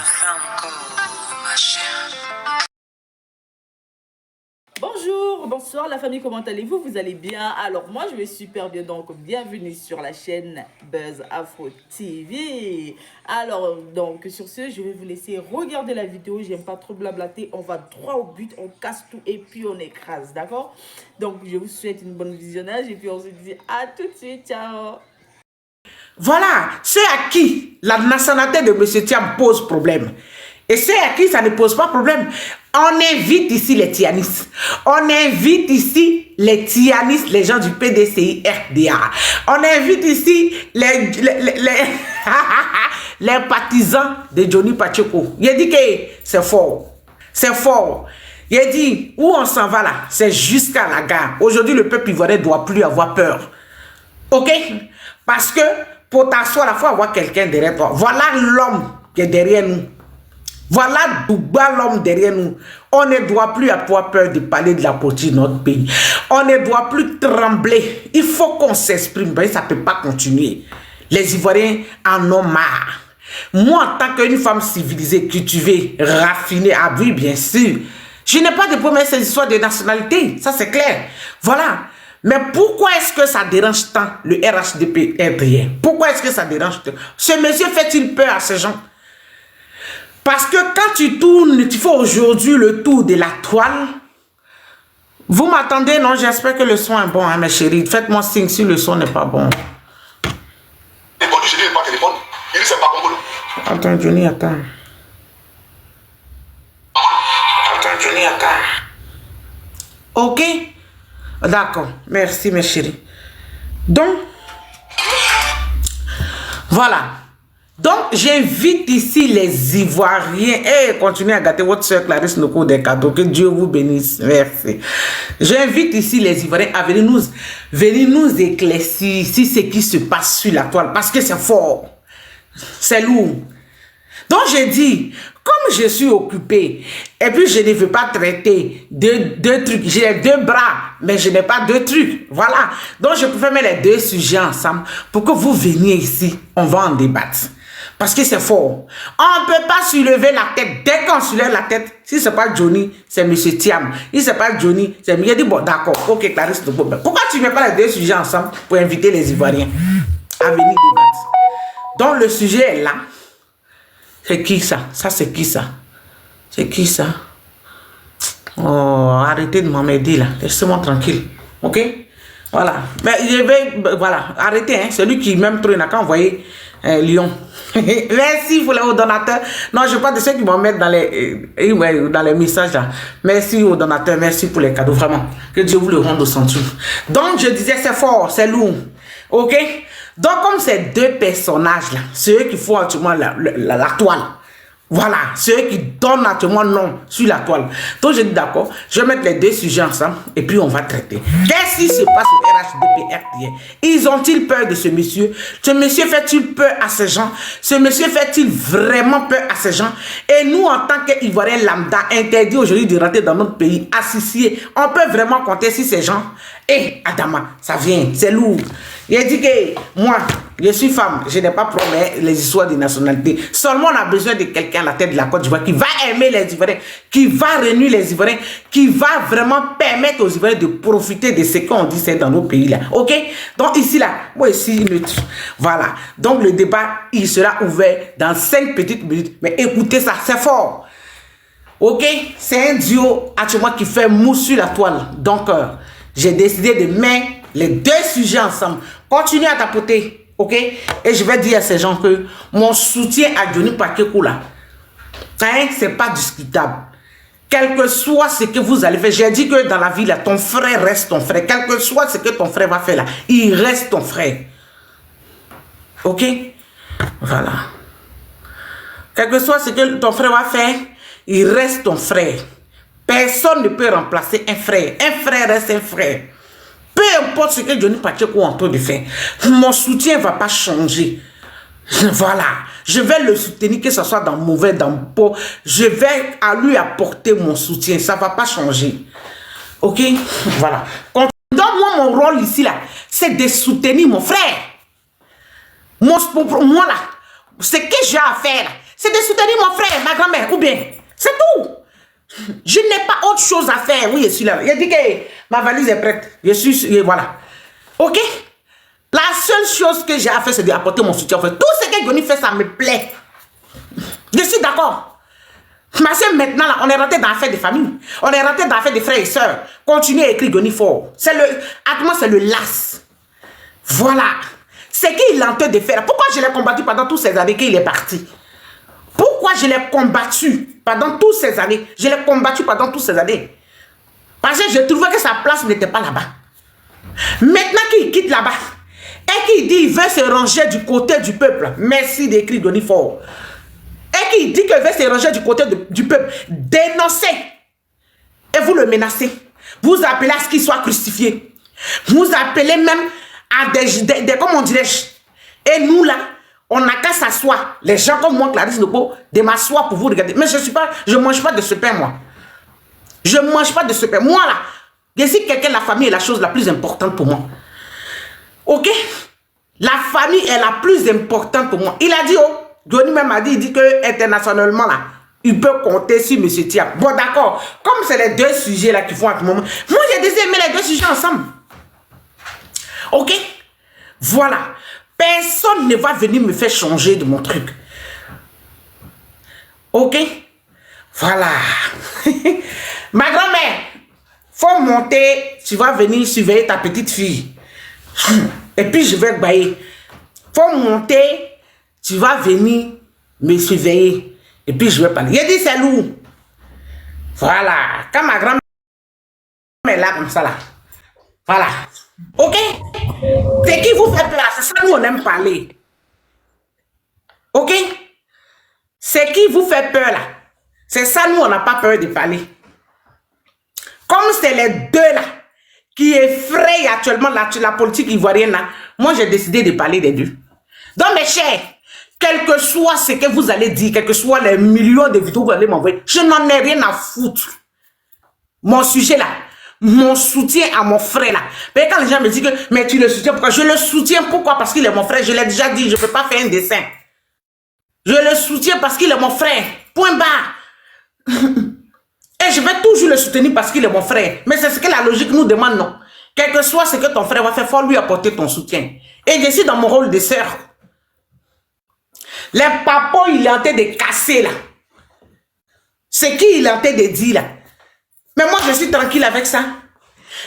fait encore, ma chère. Bonjour, bonsoir la famille, comment allez-vous? Vous allez bien? Alors moi je vais super bien, donc bienvenue sur la chaîne Buzz Afro TV. Alors donc sur ce, je vais vous laisser regarder la vidéo, j'aime pas trop blablater, on va droit au but, on casse tout et puis on écrase, d'accord? Donc je vous souhaite une bonne visionnage et puis on se dit à tout de suite, ciao! Voilà, ceux à qui la nationalité de M. Thiam pose problème. Et ceux à qui ça ne pose pas problème, on invite ici les Tianistes. On invite ici les Tianistes, les gens du PDCI RDA. On invite ici les partisans de Johnny Pacheco. Il a dit que c'est fort. C'est fort. Il a dit, où on s'en va là? C'est jusqu'à la gare. Aujourd'hui, le peuple ivoirien ne doit plus avoir peur. Ok? Parce que pour t'asseoir, il faut avoir quelqu'un derrière toi. Voilà l'homme qui est derrière nous. Voilà Douba l'homme derrière nous. On ne doit plus avoir peur de parler de la politique de notre pays. On ne doit plus trembler. Il faut qu'on s'exprime. Ça ne peut pas continuer. Les Ivoiriens en ont marre. Moi, en tant qu'une femme civilisée, cultivée, raffinée, ah oui, bien sûr, je n'ai pas de problème avec ces histoires de nationalité. Ça, c'est clair. Voilà. Mais pourquoi est-ce que ça dérange tant le RHDP RDA? Pourquoi est-ce que ça dérange tant? Ce monsieur fait-il peur à ces gens? Parce que quand tu tournes, tu fais aujourd'hui le tour de la toile. Vous m'attendez, non? J'espère que le son est bon, hein, mes chéris. Faites-moi signe si le son n'est pas bon. Attends, Johnny, attends. Attends, Johnny, attends. Ok? D'accord, merci mes chéris. Donc, voilà. Donc, j'invite ici les Ivoiriens. Et continuez à gâter votre soeur Clarisse Noko des cadeaux. Que Dieu vous bénisse. Merci. J'invite ici les Ivoiriens à venir nous éclaircir si ce qui se passe sur la toile. Parce que c'est fort. C'est lourd. Donc, j'ai dit, comme je suis occupé, et puis je ne veux pas traiter deux trucs, j'ai deux bras, mais je n'ai pas deux trucs, voilà. Donc, je préfère mettre les deux sujets ensemble pour que vous veniez ici, on va en débattre. Parce que c'est fort. On ne peut pas soulever la tête. Dès qu'on soulève la tête, si ce n'est pas Johnny, c'est M. Thiam. Si ce n'est pas Johnny, c'est M. Il a dit, bon, d'accord, ok, Clarisse, pourquoi tu ne mets pas les deux sujets ensemble pour inviter les Ivoiriens à venir débattre? Donc, le sujet est là. C'est qui ça? Ça, c'est qui ça? C'est qui ça? Oh, arrêtez de m'emmerder là. Laissez-moi tranquille. Ok? Voilà. Mais je vais. Voilà. Arrêtez, hein. Celui qui m'aime trop, il n'a qu'à envoyer Lyon. Merci pour les donateurs. Non, je parle de ceux qui m'emmerdent dans les messages là. Merci aux donateurs. Merci pour les cadeaux. Vraiment. Que Dieu vous le rende au centuple. Donc, je disais, c'est fort, c'est lourd. Ok? Donc, comme ces deux personnages-là, ceux qui font actuellement la toile, voilà, ceux qui donnent actuellement nom sur la toile. Donc, j'ai dit d'accord, je vais mettre les deux sujets ensemble et puis on va traiter. Qu'est-ce qui se passe au RHDP RDA? Ils ont-ils peur de ce monsieur? Ce monsieur fait-il peur à ces gens? Ce monsieur fait-il vraiment peur à ces gens? Et nous, en tant qu'Ivoiriens lambda, interdit aujourd'hui de rentrer dans notre pays, associés, on peut vraiment compter sur ces gens? Eh, Adama, ça vient, c'est lourd. Il a dit que moi, je suis femme, je n'ai pas promis les histoires de nationalité. Seulement, on a besoin de quelqu'un à la tête de la Côte d'Ivoire qui va aimer les Ivoiriens, qui va réunir les Ivoiriens, qui va vraiment permettre aux Ivoiriens de profiter de ce qu'on dit dans nos pays là. Ok? Donc ici là, moi ici neutre. Voilà. Donc le débat, il sera ouvert dans 5 petites minutes. Mais écoutez ça, c'est fort. Ok? C'est un duo actuellement qui fait mousse sur la toile. Donc, j'ai décidé de mettre les deux sujets ensemble. Continuez à tapoter, ok? Et je vais dire à ces gens que mon soutien à Johnny Pacheco là, hein, c'est pas discutable. Quel que soit ce que vous allez faire, j'ai dit que dans la vie là, ton frère reste ton frère. Quel que soit ce que ton frère va faire là, il reste ton frère. Ok? Voilà. Quel que soit ce que ton frère va faire, il reste ton frère. Personne ne peut remplacer un frère. Un frère reste un frère. Peu importe ce que Johnny Pacheco est en train de faire, mon soutien ne va pas changer. Voilà. Je vais le soutenir, que ce soit dans mauvais, dans beau. Je vais à lui apporter mon soutien. Ça ne va pas changer. Ok? Voilà. Donc, moi, mon rôle ici, là, c'est de soutenir mon frère. Moi, là, ce que j'ai à faire, c'est de soutenir mon frère, ma grand-mère, ou bien. C'est tout. Je n'ai pas autre chose à faire. Oui, je suis là. Il a dit que ma valise est prête. Je suis, voilà. Ok? La seule chose que j'ai à faire, c'est d'apporter mon soutien. Tout ce que Johnny fait, ça me plaît. Je suis d'accord. Ma soeur, maintenant, là, on est rentré dans l'affaire des familles. On est rentré dans l'affaire des frères et sœurs. Continuez à écrire Johnny fort. C'est le las. Voilà. C'est qu'il est en train de faire. Pourquoi je l'ai combattu pendant toutes ces années qu'il est parti? Pourquoi je l'ai combattu pendant toutes ces années? Je l'ai combattu pendant toutes ces années. Parce que je trouvais que sa place n'était pas là-bas. Maintenant qu'il quitte là-bas, et qu'il dit qu'il veut se ranger du côté du peuple. Merci d'écrire Johnny fort. Et qu'il dit qu'il veut se ranger du côté du peuple. Dénoncez. Et vous le menacez. Vous appelez à ce qu'il soit crucifié. Vous appelez même à des comment dirais-je. Et nous là, on n'a qu'à s'asseoir. Les gens comme moi, Clarisse Noko, de m'asseoir pour vous regarder. Mais je ne mange pas de ce pain, moi. Je ne mange pas de ce pain. Moi là, je sais quelqu'un, la famille est la chose la plus importante pour moi. Ok? La famille est la plus importante pour moi. Il a dit, oh, Johnny même a dit, il dit que internationalement là, il peut compter sur M. Thiam. Bon, d'accord. Comme c'est les deux sujets là qui font à tout moment, moi j'ai déjà aimé les deux sujets ensemble. Ok? Voilà. Personne ne va venir me faire changer de mon truc. Ok? Voilà. Ma grand-mère, faut monter, tu vas venir surveiller ta petite fille. Et puis je vais te bailler. Faut monter, tu vas venir me surveiller. Et puis je vais parler. Il a dit c'est lourd. Voilà. Quand ma grand-mère est là comme ça là. Voilà. Ok? C'est qui vous fait peur? C'est ça nous on aime parler. Ok? C'est qui vous fait peur là? C'est ça nous on n'a pas peur de parler. Comme c'est les deux là qui effrayent actuellement la politique ivoirienne là, moi j'ai décidé de parler des deux. Donc mes chers, quel que soit ce que vous allez dire, quel que soit les millions de vidéos que vous allez m'envoyer, je n'en ai rien à foutre. Mon sujet là, mon soutien à mon frère là. Mais quand les gens me disent que mais tu le soutiens, pourquoi? Je le soutiens, pourquoi? Parce qu'il est mon frère, je l'ai déjà dit, je ne peux pas faire un dessin. Je le soutiens parce qu'il est mon frère, point barre. Et je vais toujours le soutenir parce qu'il est mon frère. Mais c'est ce que la logique nous demande, non? Quel que soit ce que ton frère va faire, il faut lui apporter ton soutien. Et je suis dans mon rôle de sœur. Les papos, il est en train de casser là. C'est qui il est en train de dire là. Mais moi, je suis tranquille avec ça.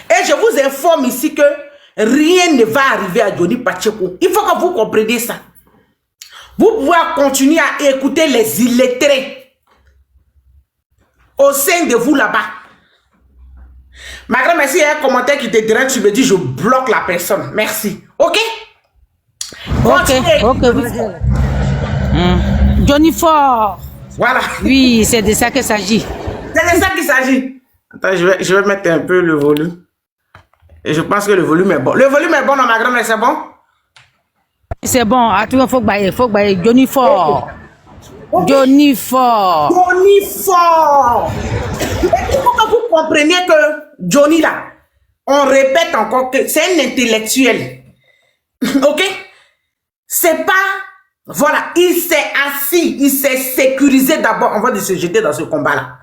Et je vous informe ici que rien ne va arriver à Johnny Pacheco. Il faut que vous compreniez ça. Vous pouvez continuer à écouter les illettrés au sein de vous là-bas. Ma grand-mère, s'il y a un commentaire qui te dérange, tu me dis, je bloque la personne. Merci. Ok? Ok, Johnny Fort. Voilà. Oui, c'est de ça qu'il s'agit. C'est de ça qu'il s'agit. Attends, je vais mettre un peu le volume. Et je pense que le volume est bon. Le volume est bon dans ma grand-mère, c'est bon? C'est bon. À tout le monde, faut que Johnny Fort. Okay. Johnny Fort. Johnny Fort. Il faut que vous compreniez que Johnny là, on répète encore que c'est un intellectuel. Ok? C'est pas... Voilà, il s'est assis, il s'est sécurisé d'abord avant de se jeter dans ce combat-là.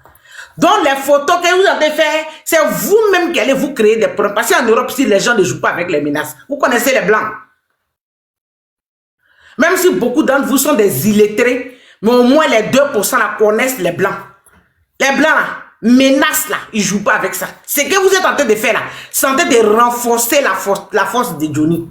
Donc les photos que vous avez fait, c'est vous-même qui allez vous créer des problèmes. Parce qu'en Europe, si les gens ne jouent pas avec les menaces, vous connaissez les Blancs. Même si beaucoup d'entre vous sont des illettrés, mais au moins les 2% là connaissent les Blancs. Les Blancs là, menacent là, ils ne jouent pas avec ça. Ce que vous êtes en train de faire là, c'est en train de renforcer la force de Johnny.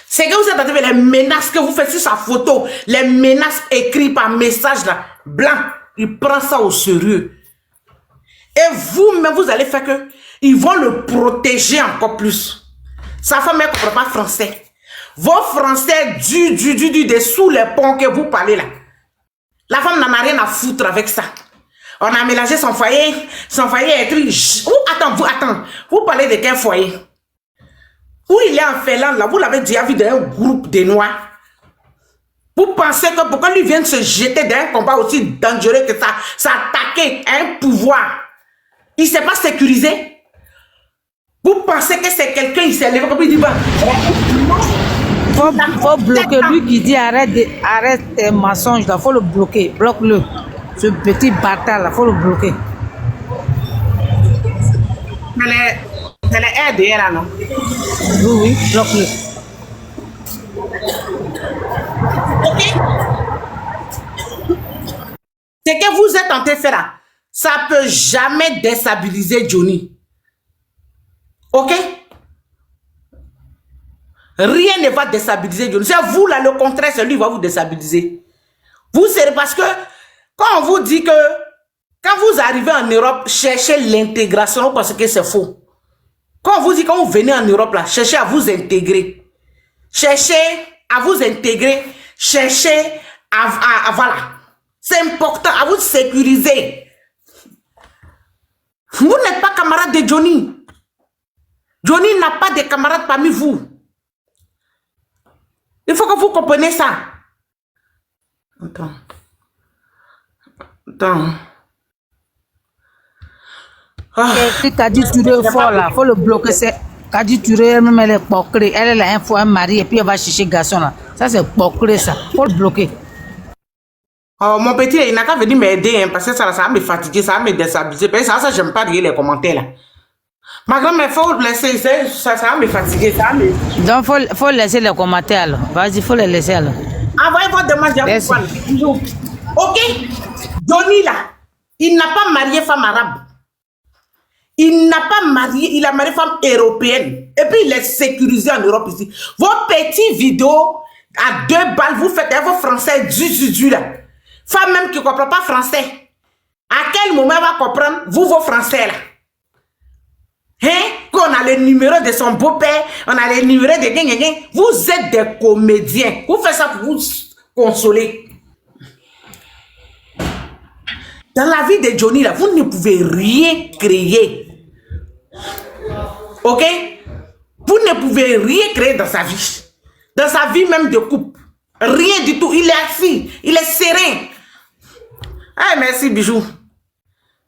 C'est que vous êtes en train de faire les menaces que vous faites sur sa photo, les menaces écrites par message là, Blanc, il prend ça au sérieux. Et vous-même, vous allez faire que ils vont le protéger encore plus. Sa femme ne comprend pas français. Vos français du dessous les ponts que vous parlez là. La femme n'en a rien à foutre avec ça. On a mélangé son foyer est écrit. Attends, vous parlez de quel foyer? Où il est en Finlande là, vous l'avez déjà vu dans un groupe de noirs. Vous pensez que pourquoi lui vient de se jeter dans un combat aussi dangereux que ça, s'attaquer à un pouvoir, il ne s'est pas sécurisé? Vous pensez que c'est quelqu'un, il s'est levé comme il dit, bah, faut bloquer. Lui qui dit arrête tes mensonges, il faut le bloquer. Bloque-le. Ce petit bâtard là, faut le bloquer. Elle est aidée là, non? Oui, bloque-le. Ok? Ce que vous êtes en train de faire là, ça peut jamais déstabiliser Johnny. Ok? Rien ne va déstabiliser Johnny. C'est vous là, le contraire, c'est lui qui va vous déstabiliser. Vous serez parce que quand on vous dit que quand vous arrivez en Europe, cherchez l'intégration parce que c'est faux. Quand on vous dit quand vous venez en Europe là, cherchez à vous intégrer. Cherchez à vous intégrer. Cherchez à voilà. C'est important à vous sécuriser. Vous n'êtes pas camarade de Johnny. Johnny n'a pas de camarades parmi vous. Il faut que vous compreniez ça. Attends. Kadi Touré fort là, faut le bloquer. C'est Kadi Touré, même elle est pocrée. Elle a un fois un mari et puis elle va chercher garçon là. Ça c'est pocré ça. Faut le bloquer. Oh, mon petit, il n'a qu'à venir m'aider hein, parce que ça va me fatiguer, ça va me déstabiliser. Ça, j'aime pas lire les commentaires là. Ma grand-mère, il faut laisser, ça va me fatiguer. Ça va me... Donc, faut laisser les commentaires alors. Vas-y, faut les laisser alors. Envoyez votre demande à vous. Ok? Johnny là, il n'a pas marié femme arabe. Il n'a pas marié, il a marié femme européenne. Et puis il est sécurisé en Europe ici. Vos petites vidéos à 2 balles, vous faites vos français du là. Femme même qui ne comprend pas français. À quel moment elle va comprendre, vous, vos français là? Hein? Qu'on a le numéro de son beau-père, on a le numéro de gang. Vous êtes des comédiens. Vous faites ça pour vous consoler. Dans la vie de Johnny, là, vous ne pouvez rien créer. Ok? Vous ne pouvez rien créer dans sa vie. Dans sa vie même de couple. Rien du tout. Il est assis. Il est serein. Ah, merci, bijou.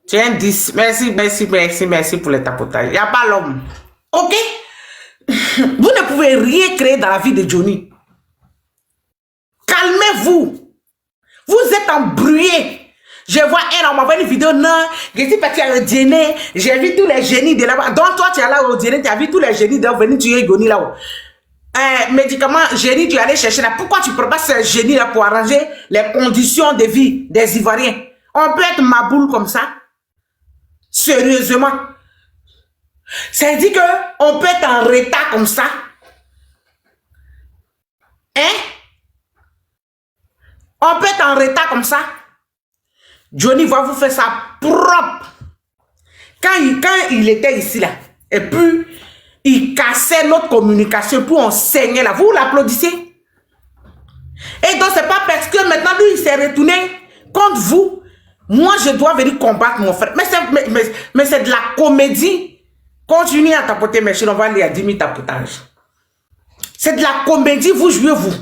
Tu es un 10. Merci pour le tapotage. Il n'y a pas l'homme. Ok? Vous ne pouvez rien créer dans la vie de Johnny. Calmez-vous. Vous êtes embrouillés. Je vois elle, on m'envoie une vidéo, non, je suis parti à dîner, j'ai vu tous les génies de là-bas. Donc toi, tu es là au dîner, tu as vu tous les génies de venir tuer Johnny là-haut. Médicaments, génie, tu es allé chercher là. Pourquoi tu ne prends pas ce génie là pour arranger les conditions de vie des Ivoiriens? On peut être maboule comme ça? Sérieusement? Ça dit qu'on peut être en retard comme ça? Hein? On peut être en retard comme ça? Johnny va vous faire ça propre. Quand il était ici là, et puis il cassait notre communication pour enseigner là, vous l'applaudissez. Et donc c'est pas parce que maintenant lui il s'est retourné contre vous. Moi je dois venir combattre mon frère. Mais c'est de la comédie. Continuez à tapoter mes chers, on va aller à 10 000 tapotages. C'est de la comédie, vous jouez vous.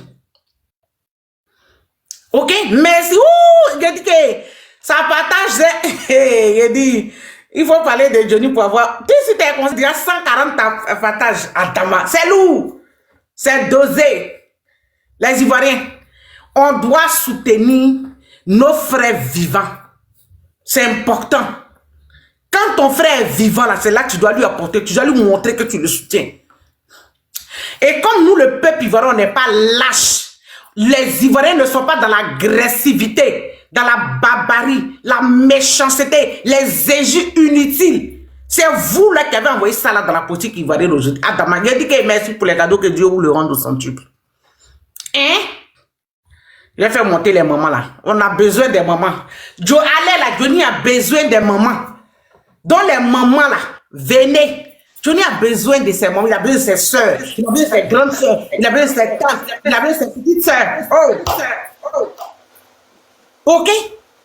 Ok? Merci. Ouh, il dit que ça partage, il dit, il faut parler de Johnny pour avoir, si tu es considéré 140 partages à Tama, c'est lourd, c'est dosé. Les Ivoiriens, on doit soutenir nos frères vivants. C'est important. Quand ton frère est vivant, là, c'est là que tu dois lui apporter, tu dois lui montrer que tu le soutiens. Et comme nous, le peuple ivoirien, on n'est pas lâche. Les Ivoiriens ne sont pas dans l'agressivité, dans la barbarie, la méchanceté, les injures inutiles. C'est vous là qui avez envoyé ça là dans la politique ivoirienne aujourd'hui. Adama, il dit que merci pour les cadeaux que Dieu vous le rende au centuple. Hein? Je vais faire monter les mamans là. On a besoin des mamans. Johnny a besoin des mamans. Donc les mamans là, venez. Johnny a besoin de ses mamans, il a besoin de ses soeurs, il a besoin de ses grandes soeurs, il a besoin de ses tantes, il a besoin de ses petites soeurs. Oh. Ok?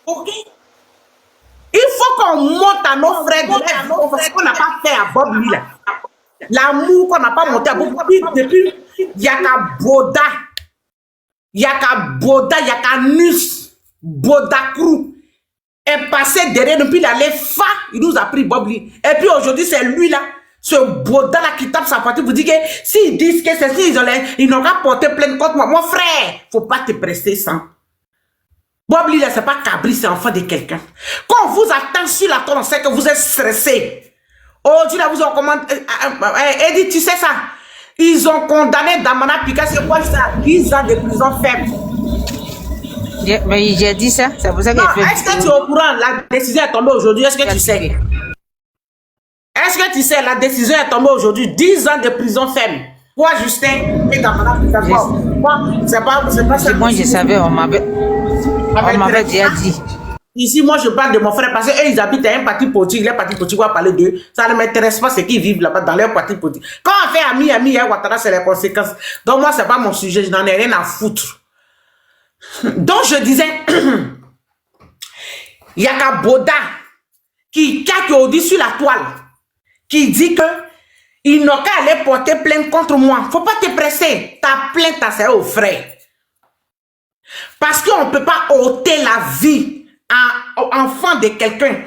Ok? Il faut qu'on monte à nos frères de parce qu'on n'a pas fait à Bob lui là. L'amour qu'on n'a pas monté à Bob depuis Yaka Boda, Yaka Nus, Bodakrou est passé derrière nous, puis il allait fa, il nous a pris Bob lui. Et puis aujourd'hui c'est lui là. Ce Boda là qui tape sa poitrine vous dit que s'ils disent que c'est si ils n'ont qu'à porter plainte contre moi. Mon frère, faut pas te presser ça. Bob Lila, c'est pas Cabri, c'est enfant de quelqu'un. Quand on vous attend sur la toile, on sait que vous êtes stressé. Aujourd'hui, là, vous ont commandé. Eddie, tu sais ça? Ils ont condamné Damana Pika, c'est quoi ça? 10 ans de prison ferme. Mais j'ai dit ça, c'est pour ça que... Est-ce que tu es au courant? La décision est tombée aujourd'hui, est-ce que tu sais? Est-ce que tu sais, la décision est tombée aujourd'hui? 10 ans de prison ferme. Quoi, Justin? Et Damana Pika, c'est pas ça. Moi, je savais, on m'avait déjà dit. Ici, moi, je parle de mon frère parce qu'eux, ils habitent à un parti politique. Les partis politiques, on va parler d'eux. Ça ne m'intéresse pas ce qu'ils vivent là-bas dans leur parti politique. Quand on fait ami, Ouattara, c'est les conséquences. Donc, moi, c'est pas mon sujet. Je n'en ai rien à foutre. Donc, je disais, il y a qu'un Boda qui au-dessus sur la toile, qui dit que ils n'ont qu'à aller porter plainte contre moi. Faut pas te presser. Ta plainte, c'est au frère. Parce qu'on ne peut pas ôter la vie à enfant de quelqu'un.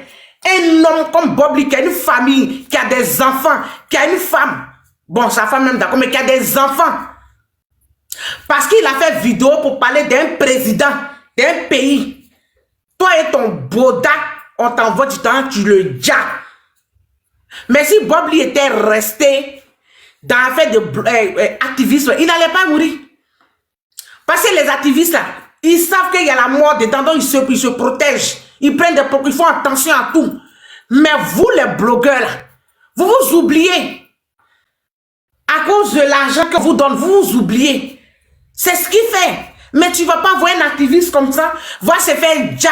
Un homme comme Bobli qui a une famille, qui a des enfants, qui a une femme. Bon, sa femme même d'accord, mais qui a des enfants. Parce qu'il a fait vidéo pour parler d'un président, d'un pays. Toi et ton Boda, on t'envoie du temps, tu le jappes. Mais si Bobli était resté dans l'affaire de activisme, il n'allait pas mourir. Parce que les activistes là, ils savent qu'il y a la mort dedans, donc ils se protègent. Ils prennent des ils font attention à tout. Mais vous, les blogueurs, là, vous vous oubliez. À cause de l'argent que vous donnez, vous vous oubliez. C'est ce qu'il fait. Mais tu ne vas pas voir un activiste comme ça, va se faire déjà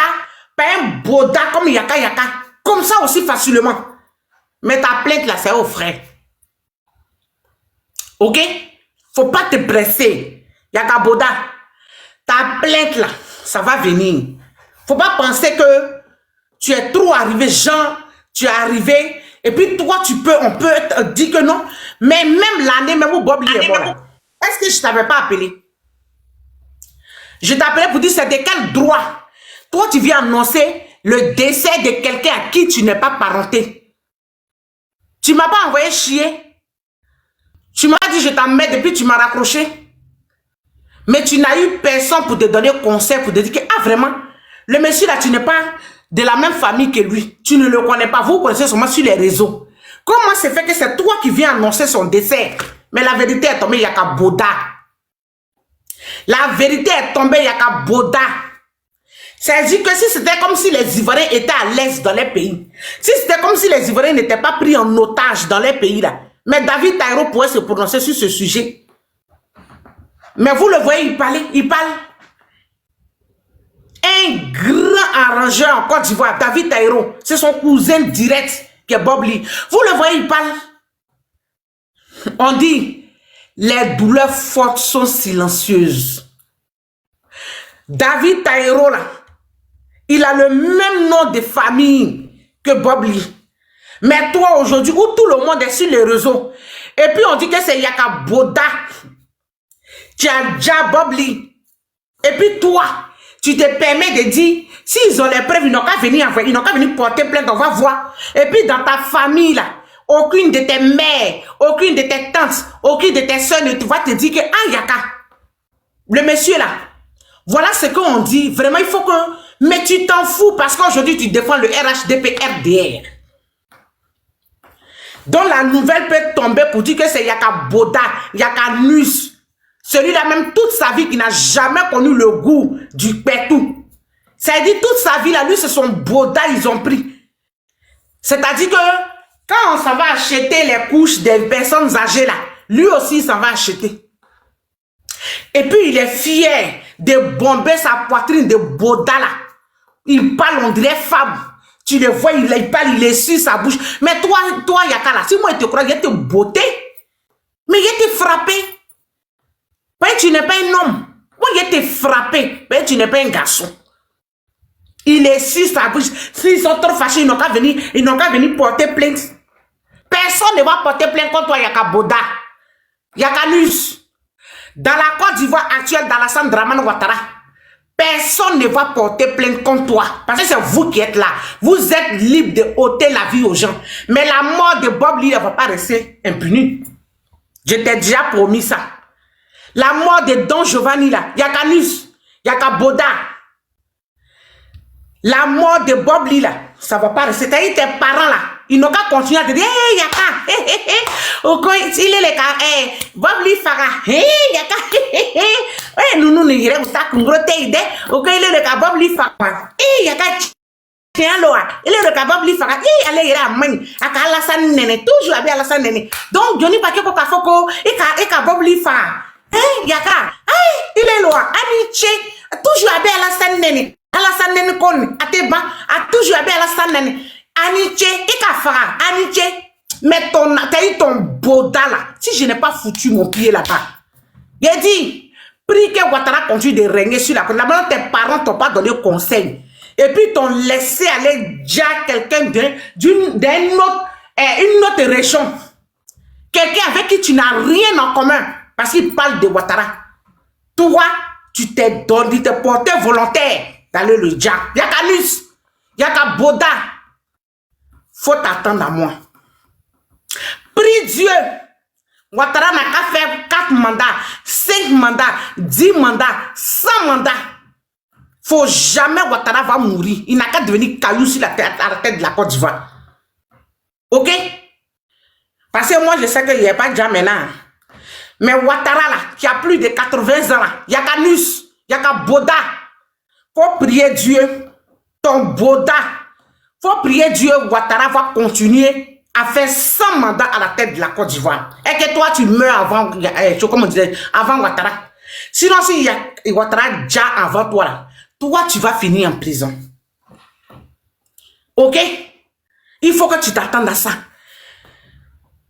par un Boda comme Yaka. Comme ça aussi facilement. Mais ta plainte là, c'est au frère. Ok? Faut pas te presser. Yaka Boda. Ta plainte là, ça va venir. Faut pas penser que tu es trop arrivé, Jean, tu es arrivé, et puis toi, on peut te dire que non. Mais même l'année, même où Bob est mort, est-ce que je t'avais pas appelé? Je t'appelais pour dire c'est de quel droit? Toi, tu viens annoncer le décès de quelqu'un à qui tu n'es pas parenté. Tu m'as pas envoyé chier. Tu m'as dit je t'emmène depuis tu m'as raccroché. Mais tu n'as eu personne pour te donner conseil, pour te dire que, ah vraiment, le monsieur là, tu n'es pas de la même famille que lui. Tu ne le connais pas, vous connaissez seulement sur les réseaux. Comment c'est fait que c'est toi qui viens annoncer son décès? Mais la vérité est tombée, il n'y a qu'à Boda. La vérité est tombée, il n'y a qu'à Boda. C'est-à-dire que si c'était comme si les Ivoiriens étaient à l'aise dans les pays, si c'était comme si les Ivoiriens n'étaient pas pris en otage dans les pays là, mais David Taïro pourrait se prononcer sur ce sujet. Mais vous le voyez, il parle. Un grand arrangeur en Côte d'Ivoire, David Taïro, c'est son cousin direct qui est Bob Lee. Vous le voyez, il parle. On dit, les douleurs fortes sont silencieuses. David Taïro, là, il a le même nom de famille que Bob Lee. Mais toi, aujourd'hui, où tout le monde est sur les réseaux, et puis on dit que c'est Yaka Boda, tu as déjà Bob Lee. Et puis toi, tu te permets de dire, s'ils ont les preuves, ils n'ont qu'à venir porter plainte, on va voir. Et puis dans ta famille, là, aucune de tes mères, aucune de tes tantes, aucune de tes soeurs ne va te dire que, ah, Yaka, le monsieur là, voilà ce qu'on dit. Vraiment, il faut que... Mais tu t'en fous parce qu'aujourd'hui, tu défends le RHDP-RDR. Donc la nouvelle peut tomber pour dire que c'est Yaka Boda, Yaka Nus. Celui-là même toute sa vie qui n'a jamais connu le goût du pétou. C'est-à-dire toute sa vie là, lui c'est son Boda ils ont pris. C'est-à-dire que quand on s'en va acheter les couches des personnes âgées là, lui aussi il s'en va acheter. Et puis il est fier de bomber sa poitrine de Boda là. Il parle on dirait femme. Tu le vois, il parle, il est sur sa bouche. Mais toi Yaka là, si moi je te crois, il te beauté. Mais il te frappé. Mais tu n'es pas un homme. Moi, il était frappé. Mais tu n'es pas un garçon. Il est sur sa bouche. S'ils sont trop fâchés, ils n'ont qu'à venir porter plainte. Personne ne va porter plainte contre toi, Yaka Boda. Yaka Nus. Dans la Côte d'Ivoire actuelle, dans la Draman Ouattara, personne ne va porter plainte contre toi. Parce que c'est vous qui êtes là. Vous êtes libre de ôter la vie aux gens. Mais la mort de Bob Lee ne va pas rester impunie. Je t'ai déjà promis ça. La mort de Don Giovanni là, il y a Canus, il y a Boda. La mort de Bob Lee là, ça va pas rester. C'est-à-dire tes parents là, ils n'ont qu'à continuer à te dire, hey, Yaka, il est le cas, Bob Lee Farah, hey, Yaka, nous ne irons pas congroter idée, ok, il est le cas Bob Lee Farah, hey, Yaka, tiens loa, il est le cas Bob Lee Farah, hey, allez, il est à main, à Alassane Nene, toujours à Alassane Nene. Donc, Johnny Pakeko Kafoko, et Bob Lee Farah, hey, Yaka, hey, il est loa, Aniche, toujours à Alassane Nene. Alassane Nene kon ateba a toujours abé Alassane Nene Aniche ikafara Aniche mais t'as eu ton boda là si je n'ai pas foutu mon pied là-bas. J'ai dit prie que Ouattara continue de régner sur la côte. Là-bas tes parents t'ont pas donné conseil et puis t'ont laissé aller déjà quelqu'un d'une autre région, quelqu'un avec qui tu n'as rien en commun parce qu'il parle de Ouattara. Toi tu t'es donné, tu t'es porté volontaire d'aller le dire. Il y a Canus, il y a Boda. Faut t'attendre à moi. Prie Dieu. Ouattara n'a qu'à faire 4 mandats, 5 mandats, 10 mandats, 100 mandats. Faut jamais Ouattara va mourir. Il n'a qu'à devenir caillou sur la tête de la Côte d'Ivoire. Ok? Parce que moi, je sais qu'il n'y a pas de gens maintenant. Mais Ouattara là, qui a plus de 80 ans là, il y a Canus, il y a Boda. Faut prier Dieu, ton Boda. Faut prier Dieu, Ouattara va continuer à faire 100 mandats à la tête de la Côte d'Ivoire. Et que toi, tu meurs avant, comme on disait, avant Ouattara. Sinon, si y a Ouattara déjà avant toi, là, toi, tu vas finir en prison. Ok? Il faut que tu t'attendes à ça.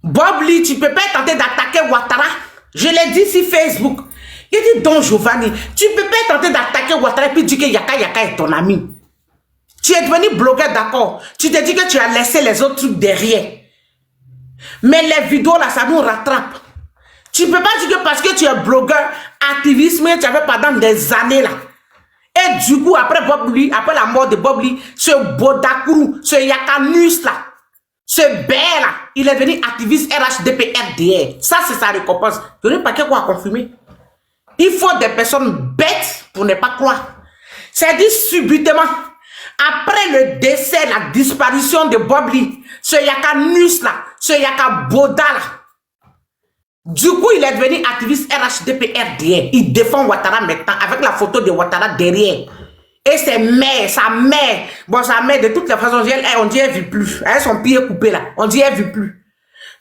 Bob Lee, tu ne peux pas tenter d'attaquer Ouattara. Je l'ai dit sur Facebook. Il dit, Don Giovanni, tu ne peux pas tenter d'attaquer Ouattara et puis dire que Yaka est ton ami. Tu es devenu blogueur, d'accord. Tu te dis que tu as laissé les autres trucs derrière. Mais les vidéos là, ça nous rattrape. Tu ne peux pas dire que parce que tu es blogueur, activiste, mais tu avais pendant des années là. Et du coup, après Bob Lee, après la mort de Bob Lee, ce Bodakourou, ce Yakanus là, ce Béa là, il est devenu activiste RHDP RDR. Ça, c'est sa récompense. Je ne sais pas quoi confirmer. Il faut des personnes bêtes pour ne pas croire. C'est dit subitement, après le décès, la disparition de Bob Lee, ce Yakanus là, ce Yakaboda là, du coup, il est devenu activiste RHDP RDR. Il défend Ouattara maintenant avec la photo de Ouattara derrière. Et ses mères, sa mère, bon, sa mère, de toutes les façons, on dit elle ne vit plus. Elle, son pied coupé là, on dit elle ne vit plus.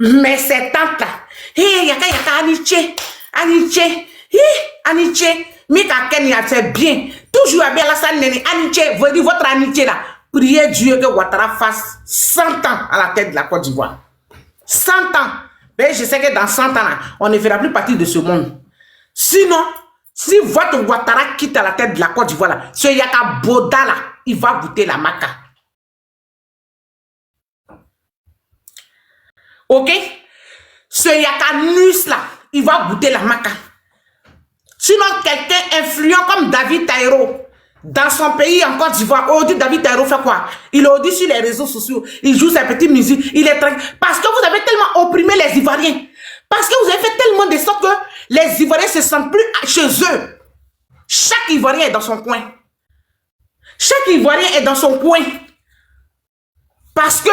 Mais cette tante là, hé, Yaka Aniche, Aniche, hé, Aniche, Mika Kenya, c'est bien. Toujours à bien Alassane Nene, Aniche, vous dites votre Aniche là, priez Dieu que Ouattara fasse 100 ans à la tête de la Côte d'Ivoire. 100 ans. Mais je sais que dans 100 ans là, on ne fera plus partie de ce monde. Sinon, si votre Ouattara quitte à la tête de la Côte d'Ivoire là, ce Yaka Boda là, il va goûter la maca. Ok? Ce Yakanus là, il va goûter la maca. Sinon, quelqu'un influent comme David Taïro, dans son pays en Côte d'Ivoire, aujourd'hui David Taïro fait quoi? Il est aujourd'hui sur les réseaux sociaux, il joue sa petite musique, il est tranquille. Parce que vous avez tellement opprimé les Ivoiriens. Parce que vous avez fait tellement de sorte que les Ivoiriens se sentent plus chez eux. Chaque Ivoirien est dans son coin. Chaque Ivoirien est dans son coin. Parce que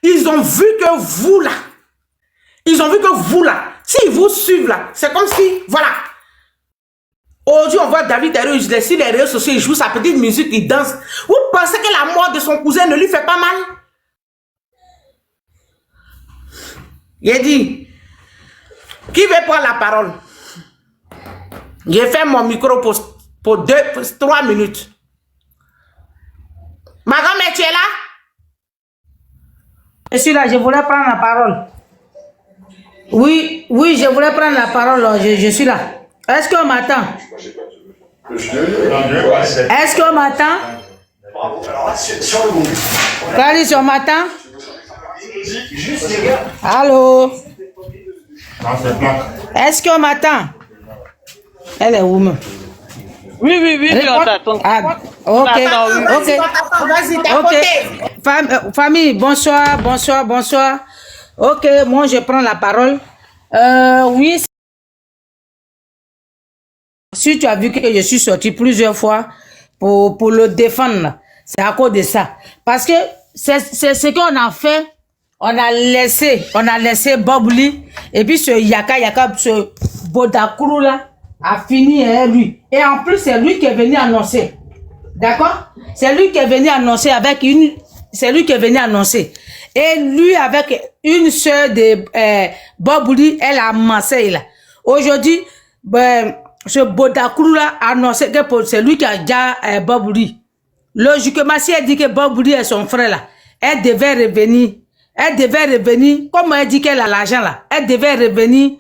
ils ont vu que vous là, s'ils vous suivent là, c'est comme si, voilà. Aujourd'hui, on voit David Taïro, il est sur les réseaux sociaux, il joue sa petite musique, il danse. Vous pensez que la mort de son cousin ne lui fait pas mal? Il a dit, qui veut prendre la parole? J'ai fait mon micro pour 3 minutes. Ma grand-mère, tu es là? Je suis là, je voulais prendre la parole. Oui, je voulais prendre la parole, je suis là. Est-ce qu'on m'attend? Est-ce qu'on m'attend? Clarisse, on m'attend? Allô? Est-ce qu'on m'attend? Elle est où même? Oui, on t'attend. Ah, ok, ok. Ok. Famille, bonsoir. Ok, moi je prends la parole. Oui. Si tu as vu que je suis sorti plusieurs fois pour le défendre, c'est à cause de ça. Parce que c'est ce qu'on a fait. On a laissé Bob Lee et puis ce Yaka, ce Bodakourou là a fini lui. Et en plus, c'est lui qui est venu annoncer. D'accord? C'est lui qui est venu annoncer Et lui avec une sœur de Bob Lee, elle a Marseille là. Aujourd'hui, ce Bodakourou là a annoncé que c'est lui qui a déjà Bob Lee. Logiquement, si elle dit que Bob Lee est son frère là, elle devait revenir. Comme elle dit qu'elle a l'argent là, elle devait revenir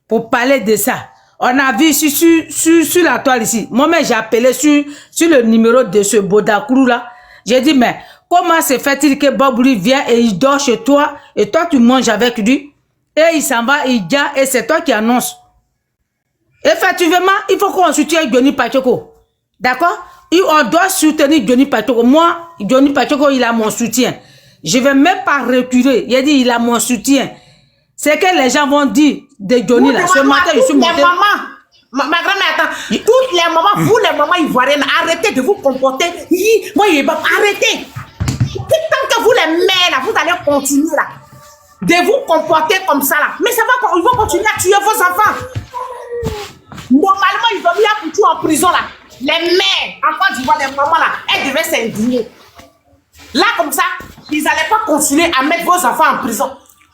pour parler de ça. On a vu sur la toile ici. Moi-même, j'ai appelé sur le numéro de ce Bodakourou là. J'ai dit, mais comment se fait-il que Bob Lee vient et il dort chez toi et toi tu manges avec lui et il s'en va, il vient et c'est toi qui annonce. Effectivement, il faut qu'on soutienne Johnny Pachoko. D'accord? On doit soutenir Johnny Pachoko. Moi, Johnny Pachoko, il a mon soutien. Je ne vais même pas reculer. Il a dit, il a mon soutien. C'est que les gens vont dire de Johnny là. Ce matin, je suis monté. Ma grand-mère, attends. Toutes les mamans, vous les mamans ivoiriennes, arrêtez de vous comporter. Arrêtez. Tant que vous les mères là, vous allez continuer là. De vous comporter comme ça là. Mais ça va, ils vont continuer à tuer vos enfants. Normalement, ils ont mis à Poutou en prison là. Les mères, en Côte d'Ivoire, les mamans là, elles devaient s'indigner. Là, comme ça, ils n'allaient pas continuer à mettre vos enfants en prison.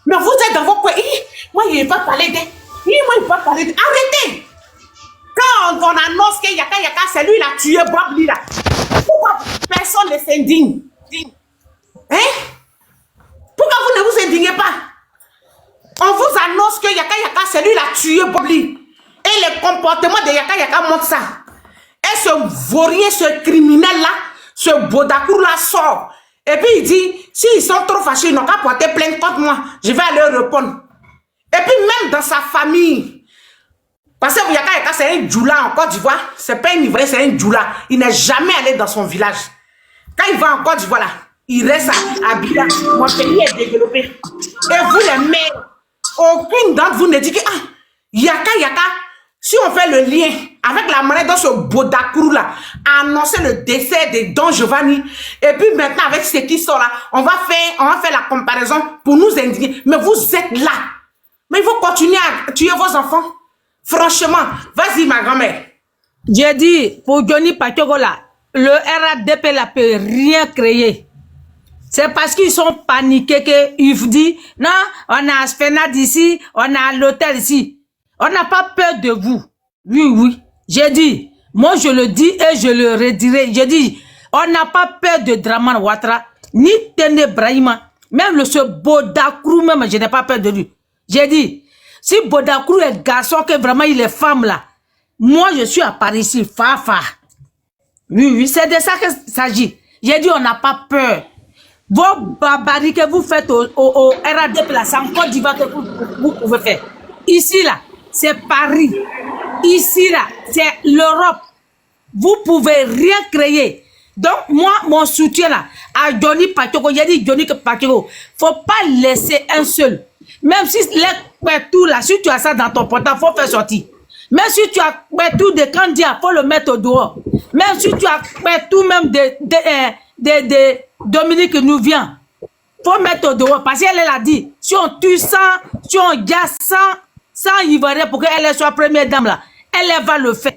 Mais vous êtes dans vos coins. Moi, il ne va pas parler d'eux. Moi, il ne va pas parler d'eux. Arrêtez! Quand on annonce que Yaka, c'est lui, il a tué Bob Lee là. Pourquoi personne ne s'indigne? Hein? Pourquoi vous ne vous indignez pas? On vous annonce que Yaka, c'est lui, il a tué Bob Lee. Et le comportement de Yaka montre ça. Et ce vaurien, ce criminel là, ce Bodakourou là sort. Et puis il dit, s'ils sont trop fâchés, ils n'ont qu'à porter plainte contre moi. Je vais aller répondre. Et puis même dans sa famille, parce que Yaka, c'est un djoula en Côte d'Ivoire, c'est pas un Ivoirien, c'est un djoula. Il n'est jamais allé dans son village. Quand il va en Côte d'Ivoire là, il reste à Bila. Mon pays est développé. Et vous les mères, aucune d'entre vous ne dit que Yaka, si on fait le lien avec la manière dont ce Bodakourou là a annoncé le décès de Don Giovanni, et puis maintenant avec ce qui sort là, on va faire la comparaison pour nous indigner. Mais vous êtes là. Mais il faut continuer à tuer vos enfants. Franchement, vas-y ma grand-mère. J'ai dit, pour Johnny Pachoko là, le RADP là peut rien créer. C'est parce qu'ils sont paniqués qu'ils disent, non, on a Aspenad ici, on a l'hôtel ici. On n'a pas peur de vous. Oui. J'ai dit, moi je le dis et je le redirai. J'ai dit, on n'a pas peur de Draman Ouattara, ni Tene Brahima. Même ce Bodakourou, même, je n'ai pas peur de lui. J'ai dit, si Bodakourou est garçon, que vraiment il est femme là, moi je suis à Paris ici, Fafa. Oui, c'est de ça qu'il s'agit. J'ai dit, on n'a pas peur. Vos barbaries que vous faites au RADP là, c'est en Côte d'Ivoire que vous pouvez faire. Ici là, c'est Paris. Ici, là, c'est l'Europe. Vous pouvez rien créer. Donc, moi, mon soutien, là, à Johnny Pachoko, j'ai dit Johnny Pachoko, faut pas laisser un seul. Même si les tout là, si tu as ça dans ton portable, faut faire sortir. Même si tu as tout de Candia, faut le mettre au dehors. Même si tu as tout même de Dominique nous vient, faut mettre au dehors. Parce qu'elle a dit, si on tue 100, si on gagne 100 Ivoiriens pour qu'elle soit première dame là, elle va le faire.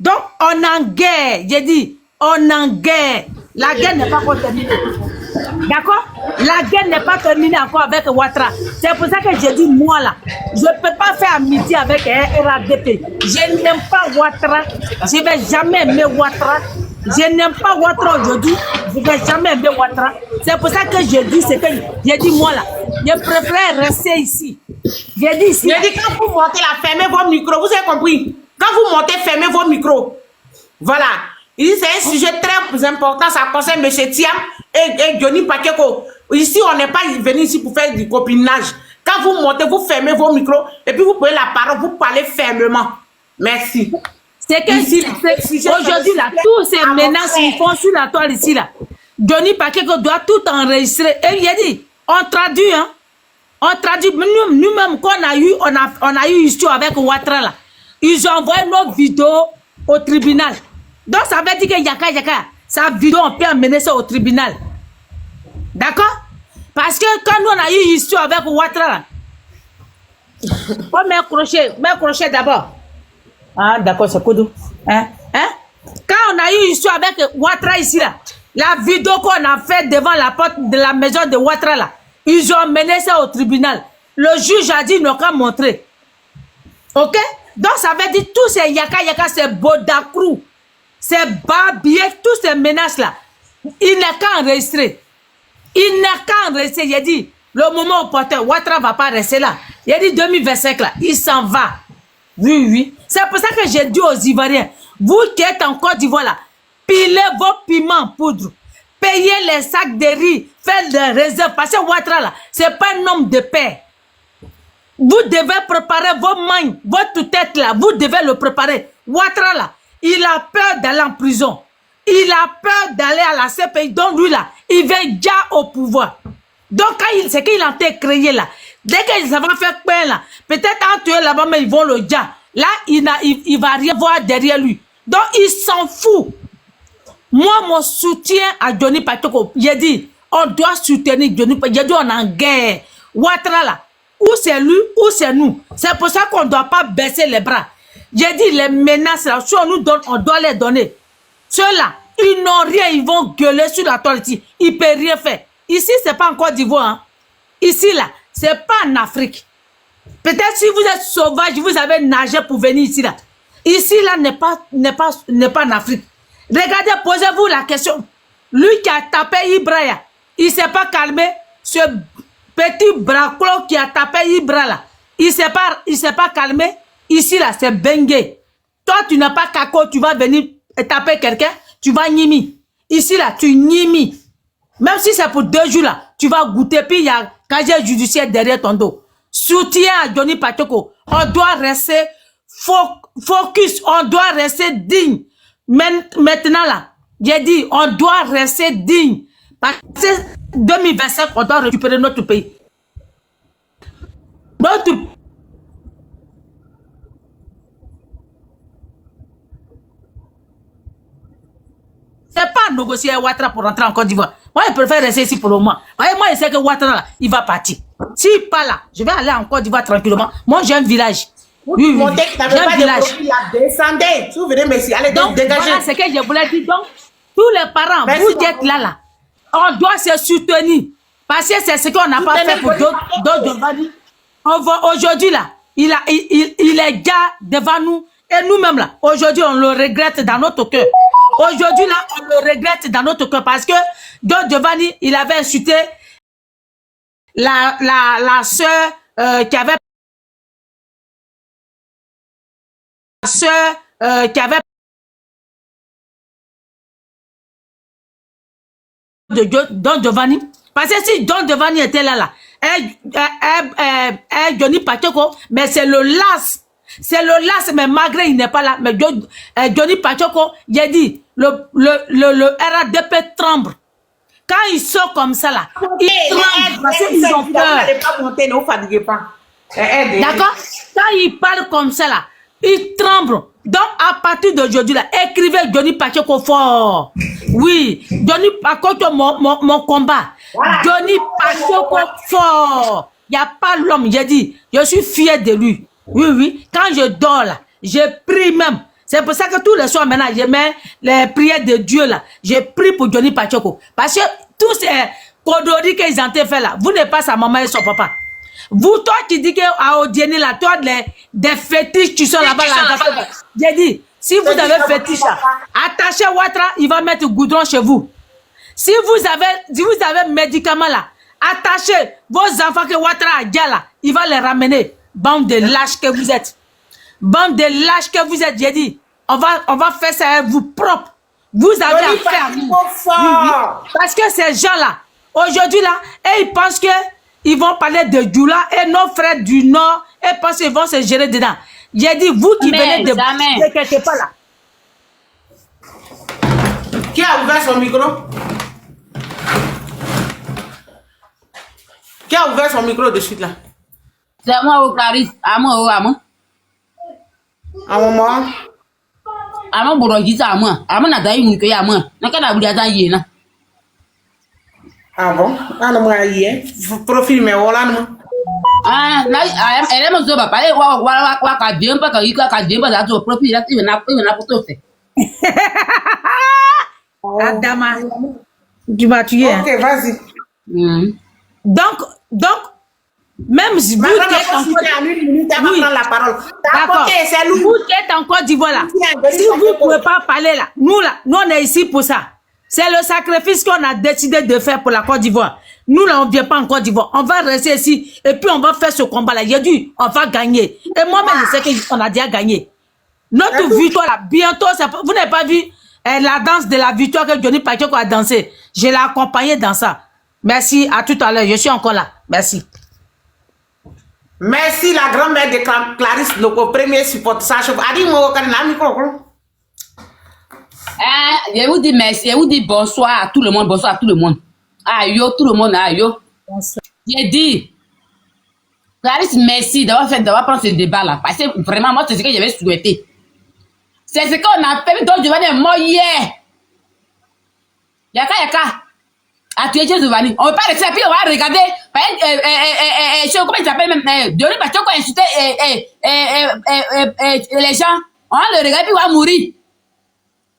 Donc, on est en guerre. J'ai dit, on est en guerre. La guerre n'est pas encore terminée. D'accord? La guerre n'est pas terminée encore avec Ouattara. C'est pour ça que j'ai dit, moi là, je ne peux pas faire amitié avec RADP. Je n'aime pas Ouattara. Je ne vais jamais aimer Ouattara. Je n'aime pas Ouattara aujourd'hui. Je ne vais jamais aimer Ouattara. C'est pour ça que je dis ce que j'ai dit, moi là. Je préfère rester ici. J'ai dit ici. J'ai dit, quand vous montez là, fermez vos micros. Vous avez compris? Quand vous montez, fermez vos micros. Voilà. Il dit, c'est un sujet très important. Ça concerne M. Thiam et Johnny Pachoko. Ici, on n'est pas venu ici pour faire du copinage. Quand vous montez, vous fermez vos micros et puis vous prenez la parole, vous parlez fermement. Merci. C'est que aujourd'hui, là, tous ces menaces qu'ils font sur la toile ici, là, Johnny Pakeko doit tout enregistrer. Et il a dit, on traduit, hein. On traduit. Nous-mêmes, qu'on a eu, on a eu histoire avec Ouattara, là. Ils ont envoyé nos vidéos au tribunal. Donc, ça veut dire que Yaka, sa vidéo, on peut amener ça au tribunal. D'accord? Parce que quand nous, on a eu histoire avec Ouattara, là, on met un crochet d'abord. Ah, d'accord, c'est Koudou. Hein? Quand on a eu histoire avec Ouattara ici, là, la vidéo qu'on a faite devant la porte de la maison de Ouattara, là, ils ont mené ça au tribunal. Le juge a dit, ils n'ont qu'à montrer. Ok? Donc, ça veut dire tous ces Yaka, ces Bodakrou, ces Babier, tous ces menaces-là, il n'a qu'à enregistrer. Il n'a qu'à enregistrer. Il a dit, le moment opportun, Ouattara ne va pas rester là. Il a dit 2025, là, il s'en va. Oui. C'est pour ça que j'ai dit aux Ivoiriens, vous qui êtes en Côte d'Ivoire là, pilez vos piments en poudre, payez les sacs de riz, faites des réserves, parce que Ouattara là, c'est pas un homme de paix. Vous devez préparer vos mains, votre tête là, vous devez le préparer. Ouattara là, il a peur d'aller en prison. Il a peur d'aller à la CPI. Donc lui là, il vient déjà au pouvoir. Donc c'est qu'il a été créé là. Dès qu'ils vont faire peur là, peut-être en tuer là-bas, mais ils vont le dire. Là, il va rien voir derrière lui. Donc il s'en fout. Moi, mon soutien à Johnny Pakeko, j'ai dit, on doit soutenir Johnny Pakeko. J'ai dit, on est en guerre. Ouattara là, ou c'est lui, ou c'est nous. C'est pour ça qu'on ne doit pas baisser les bras. J'ai dit, les menaces là, si on nous donne, on doit les donner. Ceux-là, ils n'ont rien, ils vont gueuler sur la toile ici. Ils ne peuvent rien faire. Ici, ce n'est pas en Côte d'Ivoire. Hein. Ici, là, ce n'est pas en Afrique. Peut-être si vous êtes sauvage, vous avez nagé pour venir ici, là. Ici, là, n'est pas en Afrique. Regardez, posez-vous la question. Lui qui a tapé Ibrahim, il ne s'est pas calmé. Ce petit braclo qui a tapé Ibrahim, là, il ne s'est pas calmé. Ici, là, c'est Bengue. Toi, tu n'as pas Kako, tu vas venir taper quelqu'un, tu vas nimi. Ici, là, tu nimi. Même si c'est pour 2 jours, là, tu vas goûter, puis il y a casier judiciaire derrière ton dos. Soutien à Johnny Pakeko. On doit rester focus, on doit rester digne. Maintenant, là, j'ai dit, on doit rester digne. Parce que 2025, on doit récupérer notre pays. C'est pas négocier Ouattara pour rentrer en Côte d'Ivoire. Moi, je préfère rester ici pour le moment. Moi, je sais que Ouattara, là, il va partir. S'il part là, je vais aller en Côte d'Ivoire tranquillement. Moi, j'ai un village. Oui, montez qui n'avait pas de profil, descendez. Si vous venez, monsieur, allez donc dégager. Voilà ce que je voulais dire. Donc, tous les parents, merci, vous êtes là. On doit se soutenir. Parce que c'est ce qu'on n'a pas fait pour d'autres. Aujourd'hui, là, il est déjà devant nous. Et nous-mêmes, là, aujourd'hui, on le regrette dans notre cœur. Aujourd'hui, là, on le regrette dans notre cœur parce que Don Giovanni, il avait insulté la sœur qui avait de Don Giovanni. Parce que si Don Giovanni était là, Johnny Pakeko, mais c'est le las. C'est le las, mais malgré il n'est pas là. Mais Johnny Pakeko, il a dit, le RADP tremble. Quand ils sont comme ça là, ils tremblent parce qu'ils ont peur. D'accord? Quand ils parlent comme ça là, ils tremblent. Donc à partir d'aujourd'hui là, écrivez Johnny Pakeko fort. Oui, Johnny Pakeko mon combat. Voilà. Johnny Pakeko fort. Il n'y a pas l'homme, j'ai dit, je suis fier de lui. Oui. Quand je dors là, je prie même. C'est pour ça que tous les soirs maintenant, je mets les prières de Dieu là. Je prie pour Johnny Pakeko. Parce que tous ces codories qu'ils ont fait là, vous n'êtes pas sa maman et son papa. Vous, toi qui dis qu'à Odieni là, toi des fétiches qui sont là-bas là. J'ai dit, si vous avez fétiche là, attachez Ouattara, il va mettre goudron chez vous. Si vous avez médicaments là, attachez vos enfants que Ouattara a déjà là, il va les ramener. Bande de lâches que vous êtes. Bande de lâches que vous êtes, j'ai dit. On va faire ça avec vous propre. Vous avez à faire. Oui. Parce que ces gens-là, aujourd'hui là, et ils pensent que ils vont parler de Djoula et nos frères du Nord et pensent qu'ils vont se gérer dedans. J'ai dit, vous qui Jamais, venez de jamais. quelque part là. Qui a ouvert son micro? Qui a ouvert son micro de suite là? C'est moi au Clarisse. À moi, à moi. À un moment. À moi, Bourgogne, à moi. À moi, n'a pas eu une cueille à moi. N'a qu'à la bouille à Yéna. Ah bon? Ah non, moi, hier. Profil, mais voilà, non. Ah, là, elle est mon zoba. Parlez, wa, cadien, pas qu'il y a cadien, pas là, tu profil, là, tu n'as pas pour tout. Adama, tu m'as tué. Hein. Ok, vas-y. Donc, même si vous êtes en Côte d'Ivoire, d'accord, vous êtes en Côte d'Ivoire là, si vous ne pouvez pas parler là, nous on est ici pour ça. C'est le sacrifice qu'on a décidé de faire pour la Côte d'Ivoire. Nous là, on ne vient pas en Côte d'Ivoire. On va rester ici et puis on va faire ce combat là. Il a dit, on va gagner. Et moi-même, je sais qu'on a déjà gagné. Notre victoire là, bientôt, vous n'avez pas vu la danse de la victoire que Johnny Pacheco a dansé. Je l'ai accompagné dans ça. Merci, à tout à l'heure. Je suis encore là. Merci. Merci la grand-mère de Clarisse Loko, premier support. Je vous dis merci, je vous dis bonsoir à tout le monde, bonsoir à tout le monde. Aïe, tout le monde, aïe. J'ai dit, Clarisse, merci d'avoir pris ce débat là. Parce que vraiment, moi, c'est ce que j'avais souhaité. C'est ce qu'on a fait, donc je vais dire, moi, hier. Yaka. À tuer Giovanni. On va pas rester, puis on va regarder. Comment il s'appelle même? Johnny Pacheco a insulté les gens. On va le regarder, puis on va mourir.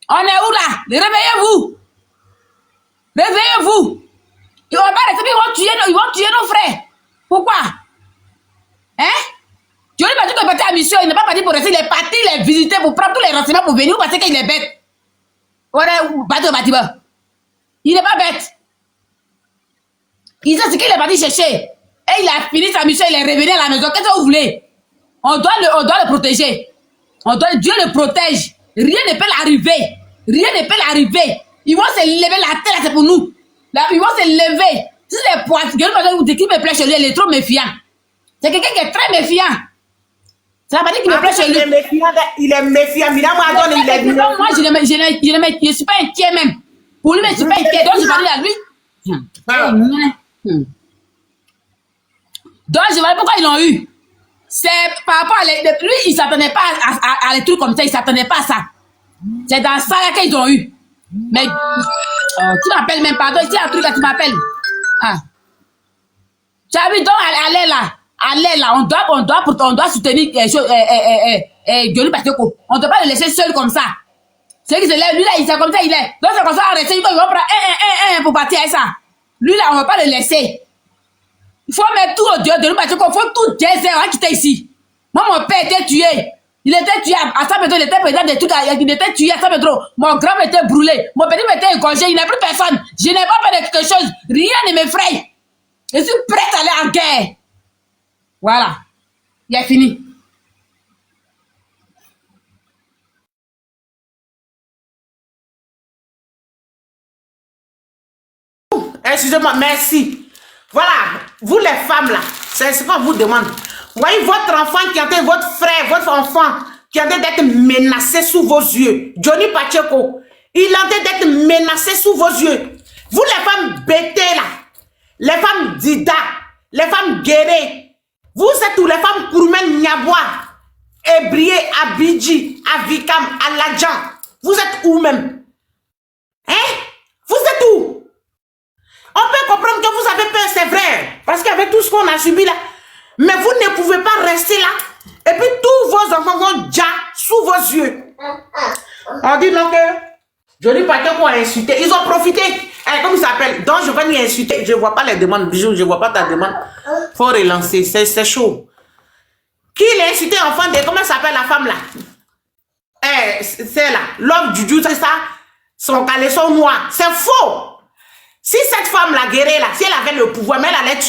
On est où là? Réveillez-vous! Réveillez-vous! Ils vont pas rester, ils vont tuer nos frères. Pourquoi? Hein? Johnny Pacheco est parti à mission, il n'est pas parti pour rester, il est parti les visiter pour prendre tous les renseignements pour venir parce qu'il est bête. Il n'est pas bête. Il sait ce qu'il est parti chercher. Et il a fini sa mission, il est revenu à la maison. Qu'est-ce que vous voulez? On doit le protéger. Dieu le protège. Rien ne peut l'arriver. Rien ne peut l'arriver. Ils vont se lever la tête, c'est pour nous. Là, ils vont se lever. Si c'est pour Dieu, vous dites qu'il me plaît chez lui, il est trop méfiant. C'est quelqu'un qui est très méfiant. Ça va pas dire qu'il me plaît chez lui. Il est méfiant. Moi, je ne suis pas inquiet même. Pour lui, je ne suis pas inquiet. Donc, je parle à lui. Donc, je vois pourquoi ils l'ont eu. C'est par rapport à lui, il ne s'attendait pas à des trucs comme ça, il ne s'attendait pas à ça. C'est dans ça qu'ils ont eu. Mais tu m'appelles même, pardon, ici un truc là, tu m'appelles. Ah. Tu as vu, donc, allez là, on doit soutenir Johnny Pacheco. On ne doit pas le laisser seul comme ça. C'est qui se lève, lui là, il est comme ça, il est. Donc, c'est comme ça, on reste, il va prendre un pour partir avec ça. Lui là, on ne va pas le laisser. Il faut mettre tout au Dieu de nous parce qu'il faut tout déserter, on va quitter ici. Moi, mon père était tué. Il était tué à San Pedro, il était président de tout, il était tué à San Pedro. Mon grand était brûlé. Mon petit était égorgé, il n'y a plus personne. Je n'ai pas fait de quelque chose. Rien ne m'effraie. Je suis prête à aller en guerre. Voilà. Il a fini. Excusez-moi, merci. Voilà, vous les femmes là, c'est ce qu'on vous demande. Voyez votre enfant qui était votre frère, votre enfant qui était d'être menacé sous vos yeux. Johnny Pacheco, il était d'être menacé sous vos yeux. Vous les femmes bêtées là, les femmes Dida, les femmes guérées, vous êtes tous les femmes Kouroumen Niaboua, Ebrié, Abidji, Avikam, Aladjan. Vous êtes où même? Hein? Vous êtes où? On peut comprendre que vous avez peur, c'est vrai. Parce qu'avec tout ce qu'on a subi là, mais vous ne pouvez pas rester là. Et puis tous vos enfants vont déjà sous vos yeux. On dit donc que Johnny Pacheco a insulté. Ils ont profité. Comment il s'appelle? Donc je vais lui insulter. Je ne vois pas les demandes. Bijou, je ne vois pas ta demande. Il faut relancer. C'est chaud. Qui l'a insulté enfant de... Comment s'appelle la femme là? C'est là. L'homme du Dieu, c'est ça. Son caleçon noir. C'est faux. Si cette femme-là guérie là, si elle avait le pouvoir, mais elle allait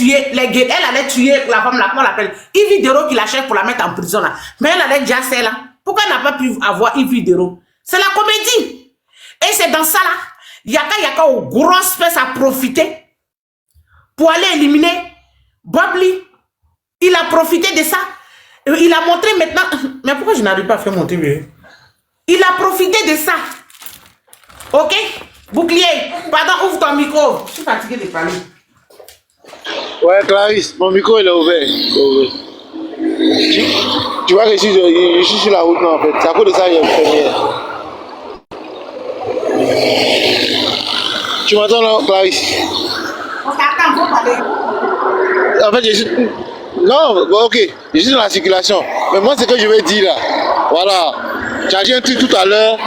tuer la femme là, comment on l'appelle? Yves Dero qui la cherche pour la mettre en prison là. Mais elle allait déjà faire là. Pourquoi elle n'a pas pu avoir Yves Dero? C'est la comédie. Et c'est dans ça là. Yaka au gros espèce à profiter pour aller éliminer Bob Lee. Il a profité de ça. Il a montré maintenant. Mais pourquoi je n'arrive pas à faire monter mieux? Il a profité de ça. Ok? Bouclier. Pardon, ouvre ton micro. Je suis fatiguée de parler. Ouais, Clarisse, mon micro il est ouvert. Tu vois que je suis sur la route là, en fait. C'est à cause de ça que j'ai une première. Tu m'entends là, Clarisse? On t'attend, faut parler. En fait, je suis... Non, bon, ok, je suis dans la circulation. Mais moi, ce que je vais dire là, voilà. J'ai dit un truc tout à l'heure.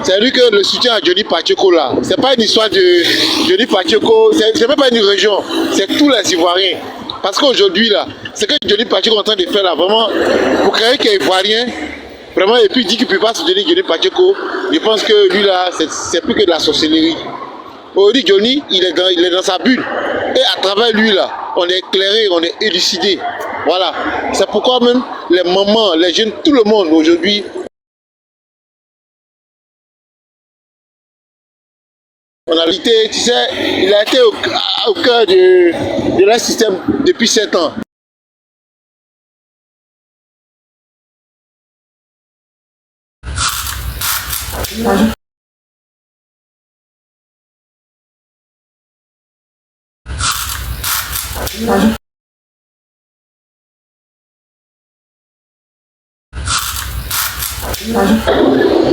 C'est lui que le soutien à Johnny Pacheco là. C'est pas une histoire de Johnny Pacheco. C'est même pas une région. C'est tous les Ivoiriens. Parce qu'aujourd'hui là, ce que Johnny Pacheco est en train de faire là, vraiment, pour créer qu'il est Ivoirien, vraiment, et puis il dit qu'il ne peut pas soutenir Johnny Pacheco, je pense que lui là, c'est plus que de la sorcellerie. Aujourd'hui, Johnny, il est dans sa bulle. Et à travers lui là, on est éclairé, on est élucidé. Voilà. C'est pourquoi même les mamans, les jeunes, tout le monde aujourd'hui. On a lutté, tu sais, il a été au cœur de leur système depuis 7 ans.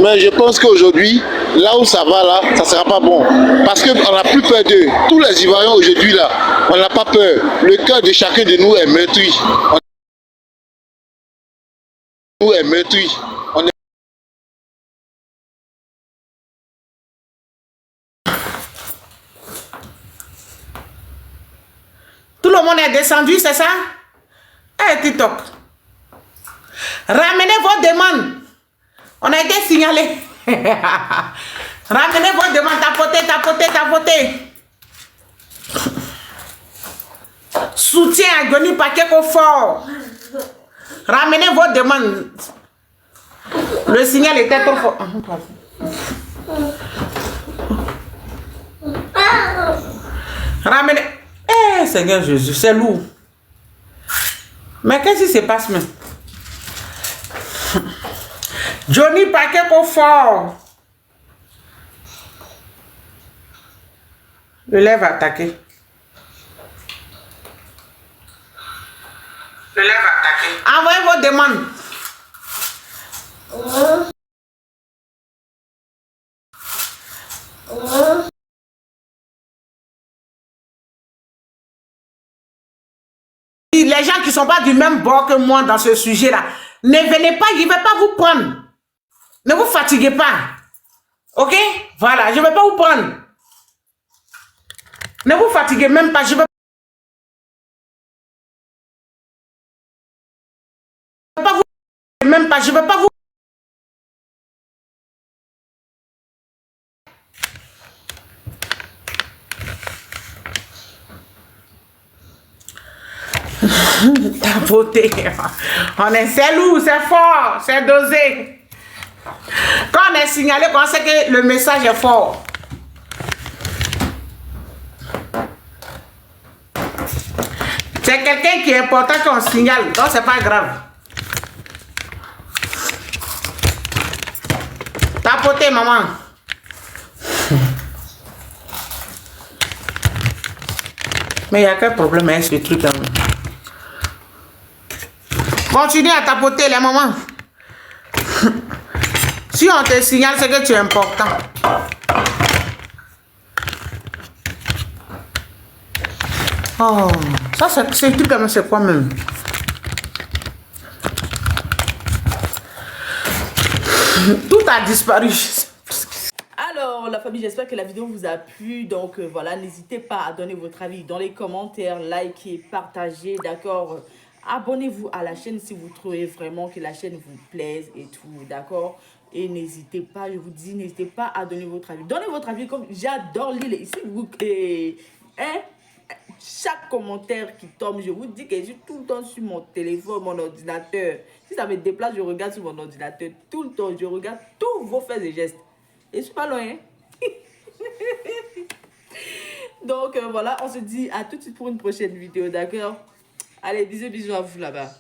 Mais je pense qu'aujourd'hui, là où ça va là, ça ne sera pas bon. Parce qu'on n'a plus peur d'eux. Tous les Ivoiriens aujourd'hui là, on n'a pas peur. Le cœur de chacun de nous est meurtri. On est meurtri. On est... Tout le monde est descendu, c'est ça? Eh, TikTok. Ramenez vos demandes. On a été signalé. Ramenez vos demandes. Tapotez, tapotez, tapotez. Soutien à Johnny Pacheco fort. Ramenez vos demandes. Le signal était trop fort. Ramenez. Eh, Seigneur Jésus, c'est lourd. Mais qu'est-ce qui se passe même? Johnny Pacheco fort. Le lève attaqué. Le lève attaqué. Envoyez vos demandes. Les gens qui ne sont pas du même bord que moi dans ce sujet-là, ne venez pas, je ne vais pas vous prendre. Ne vous fatiguez pas. Ok? Voilà, je ne vais pas vous prendre. Ne vous fatiguez même pas, je ne vais pas vous... Même pas, je ne vais pas vous... Tapoter. C'est lourd, c'est fort, c'est dosé. Quand on est signalé, on sait que le message est fort. C'est quelqu'un qui est important qu'on signale, donc c'est pas grave. Tapoter, maman. Mais il y a quel problème avec ce truc là? Continue à tapoter les mamans. Si on te signale, c'est que tu es important. Oh, ça c'est tout comme c'est quoi même? Tout a disparu. Alors la famille, j'espère que la vidéo vous a plu. Donc voilà, n'hésitez pas à donner votre avis dans les commentaires, likez, partagez, d'accord? Abonnez-vous à la chaîne si vous trouvez vraiment que la chaîne vous plaise et tout, d'accord? Et n'hésitez pas, je vous dis, n'hésitez pas à donner votre avis. Donnez votre avis, comme j'adore lire ici. Chaque commentaire qui tombe, je vous dis que je suis tout le temps sur mon téléphone, mon ordinateur. Si ça me déplace, je regarde sur mon ordinateur. Tout le temps, je regarde tous vos faits et gestes. Et je suis pas loin, hein? Donc voilà, on se dit à tout de suite pour une prochaine vidéo, d'accord? Allez, bisous, bisous à vous là-bas.